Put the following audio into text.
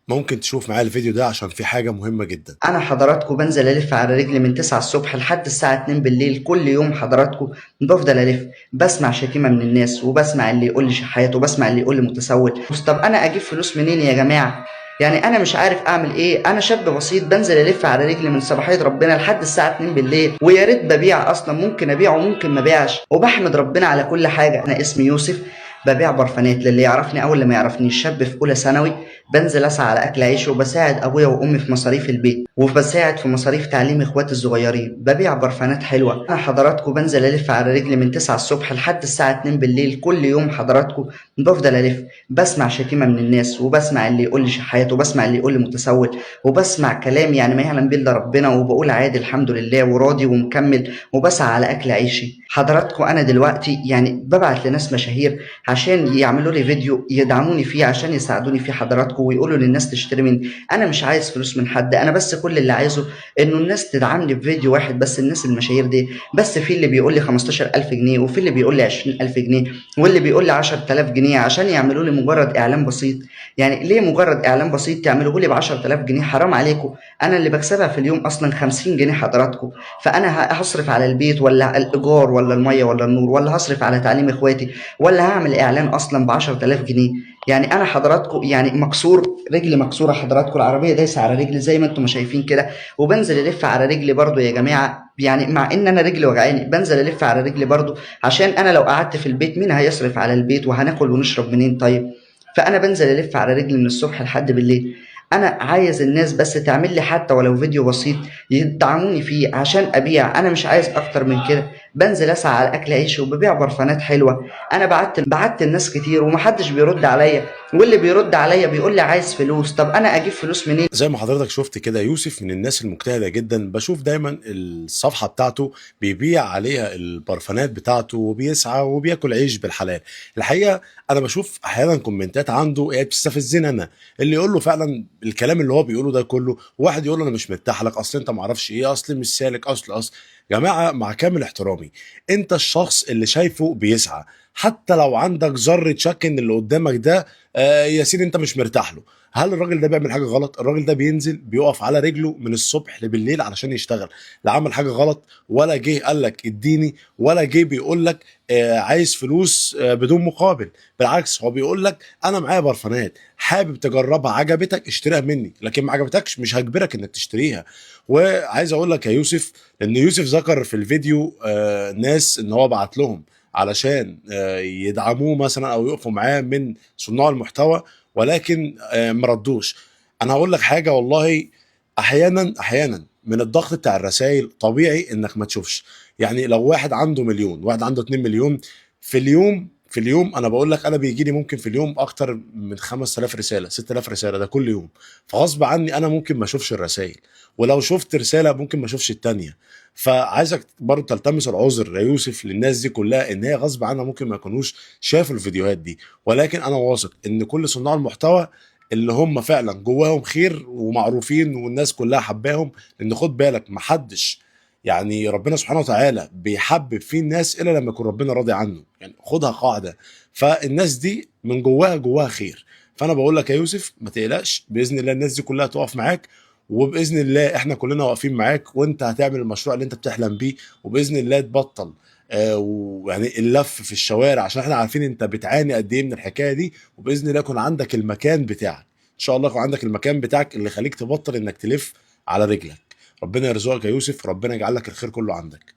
ممكن تشوف معايا الفيديو ده عشان في حاجة مهمة جدا. انا حضراتكم بنزل الف على رجلي من 9 الصبح لحد الساعه 2 بالليل كل يوم. حضراتكم بفضل الف، بسمع شتيمه من الناس، وبسمع اللي يقول لي شحات، وبسمع اللي يقول لي متسول. طب انا اجيب فلوس منين يا جماعه؟ يعني انا مش عارف اعمل ايه. انا شاب بسيط بنزل الف على رجلي من صباحيه ربنا لحد الساعه 2 بالليل، ويا ريت ببيع اصلا. ممكن ابيع وممكن ما ابيعش، وبحمد ربنا على كل حاجه. انا اسمي يوسف، ببيع برفانات للي يعرفني او اللي ما يعرفنيش. شاب في اولى ثانوي، بنزل اسعى على اكل عيشي، وبساعد ابويا وامي في مصاريف البيت، وبساعد في مصاريف تعليم اخواتي الصغيرين. ببيع برفانات حلوه. انا حضراتكم بنزل الف على رجلي من 9 الصبح لحد الساعه 2 بالليل كل يوم. حضراتكم بفضل الف، بسمع شتيمه من الناس، وبسمع اللي يقول لي شحات، وبسمع اللي يقول لي متسول، وبسمع كلام يعني ما يعلم به الا ربنا، وبقول عادي الحمد لله وراضي ومكمل، وبسعى على اكل عيشي. حضراتكم انا دلوقتي يعني ببعت لناس مشاهير عشان يعملوا لي فيديو يدعموني فيه، عشان يساعدوني فيه حضراتكم، ويقولوا للناس تشتري مني. انا مش عايز فلوس من حد، انا بس كل اللي عايزه انه الناس تدعمني بفيديو واحد بس. الناس المشاهير دي بس، في اللي بيقول لي 15000 جنيه، وفي اللي بيقول لي 20000 جنيه، واللي بيقول لي 10000 جنيه عشان يعملوا لي مجرد اعلان بسيط. يعني ليه مجرد اعلان بسيط تعملوه لي ب 10000 جنيه؟ حرام عليكم. انا اللي بكسبها في اليوم اصلا 50 جنيه حضراتكم. فانا هصرف على البيت ولا الايجار ولا الميه ولا النور، ولا هصرف على تعليم اخواتي، ولا هعمل اعلان اصلا ب 10000 جنيه؟ يعني انا حضراتكم يعني مكسور، رجلي مكسوره حضراتكم، العربيه دايسه على رجلي زي ما انتم ما شايفين كده، وبنزل الف على رجلي برضو يا جماعه. يعني مع ان انا رجلي وجعاني بنزل الف على رجلي برضو، عشان انا لو قعدت في البيت مين هيصرف على البيت؟ وهناكل ونشرب منين طيب؟ فانا بنزل الف على رجلي من الصبح لحد بالليل. انا عايز الناس بس تعمل لي حتى ولو فيديو بسيط يدعموني فيه عشان ابيع. انا مش عايز اكتر من كده. بنزل اسعى على اكل عيشي، وببيع برفانات حلوه. انا بعت الناس كتير ومحدش بيرد عليا، واللي بيرد عليا بيقول لي عايز فلوس. طب انا اجيب فلوس منين؟ زي ما حضرتك شفت كده، يوسف من الناس المجتهدة جدا. بشوف دايما الصفحة بتاعته بيبيع عليها البرفانات بتاعته، وبيسعى وبياكل عيش بالحلال. الحقيقة أنا بشوف أحيانا كومنتات عنده هي بتستفزني أنا، اللي يقول له فعلا الكلام اللي هو بيقوله ده كله. واحد يقول له أنا مش مرتاح لك، أصل أنت معرفش إيه، أصل مش سالك، أصل. جماعة مع كامل احترامي، أنت الشخص اللي شايفه بيسعى، حتى لو عندك ذرة شك إن اللي قدامك ده يا سيدي أنت مش مرتاح له، هل الراجل ده بيعمل حاجه غلط؟ الراجل ده بينزل بيقف على رجله من الصبح لبالليل علشان يشتغل. لا عمل حاجه غلط، ولا جه قال لك اديني، ولا جه بيقول لك عايز فلوس بدون مقابل. بالعكس هو بيقول لك انا معايا برفانات، حابب تجربها، عجبتك اشتريها مني، لكن ما عجبتكش مش هجبرك انك تشتريها. وعايز اقول لك يا يوسف ان يوسف ذكر في الفيديو ناس ان هو بعت لهم علشان يدعموه مثلا او يقفوا معاه من صناع المحتوى، ولكن ما ردوش. انا هقول لك حاجه والله، احيانا من الضغط بتاع الرسائل طبيعي انك ما تشوفش. يعني لو واحد عنده مليون، واحد عنده 2 مليون في اليوم انا بقول لك انا بيجي لي ممكن في اليوم اكتر من 5000 رساله، 6000 رساله، ده كل يوم. فغصب عني انا ممكن ما اشوفش الرسائل، ولو شفت رساله ممكن ما اشوفش التانيه. فعايزك برضه تلتمس العذر يا يوسف للناس دي كلها، ان هي غصب عنها ممكن ما يكونوش شافوا الفيديوهات دي. ولكن انا واثق ان كل صناع المحتوى اللي هم فعلا جواهم خير ومعروفين والناس كلها حباهم. لان خد بالك محدش، يعني ربنا سبحانه وتعالى بيحبب فيه الناس الا لما يكون ربنا راضي عنه، يعني خدها قاعده. فالناس دي من جواها خير. فانا بقول لك يا يوسف ما تقلقش، باذن الله الناس دي كلها تقف معاك، وباذن الله احنا كلنا واقفين معاك، وانت هتعمل المشروع اللي انت بتحلم بيه، وباذن الله تبطل ويعني اللف في الشوارع، عشان احنا عارفين انت بتعاني قد ايه من الحكايه دي. وباذن الله يكون عندك المكان بتاعك، ان شاء الله يكون عندك المكان بتاعك اللي يخليك تبطل انك تلف على رجلك. ربنا يرزقك يا يوسف، ربنا يجعل لك الخير كله عندك.